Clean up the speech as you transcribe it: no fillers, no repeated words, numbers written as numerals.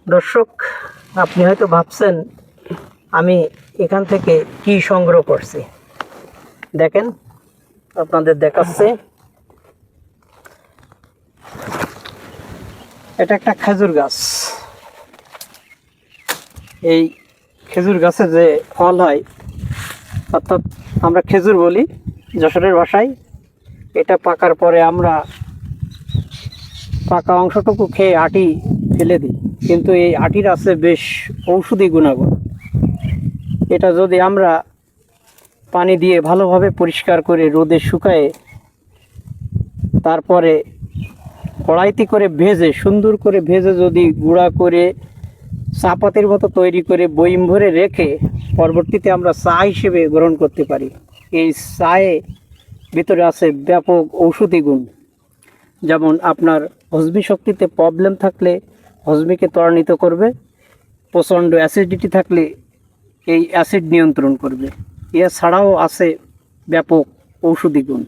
দর্শক, আপনি হয়তো ভাবছেন আমি এখান থেকে কি সংগ্রহ করছি। দেখেন, আপনাদের দেখাচ্ছে। এটা একটা খেজুর গাছ। এই খেজুর গাছে যে ফল হয়, অর্থাৎ আমরা খেজুর বলি যশোরের ভাষায়, এটা পাকার পরে আমরা পাকা অংশটুকু খেয়ে আটি ফেলে দিই, কিন্তু এই আটির আছে বেশ ঔষধি গুণাগুণ। এটা যদি আমরা পানি দিয়ে ভালোভাবে পরিষ্কার করে রোদে শুকায়ে তারপরে কড়াইতে করে ভেজে, সুন্দর করে ভেজে যদি গুঁড়া করে চাপাতির মতো তৈরি করে বয়ম ভরে রেখে পরবর্তীতে আমরা চা হিসেবে গ্রহণ করতে পারি। এই চায়ে ভিতরে আছে ব্যাপক ঔষধি গুণ। যেমন আপনার হজমি শক্তিতে প্রবলেম থাকলে হজমিকে ত্বরান্বিত করবে, প্রচণ্ড অ্যাসিডিটি থাকলে এই অ্যাসিড নিয়ন্ত্রণ করবে। এছাড়াও আছে ব্যাপক ঔষধি গুণ।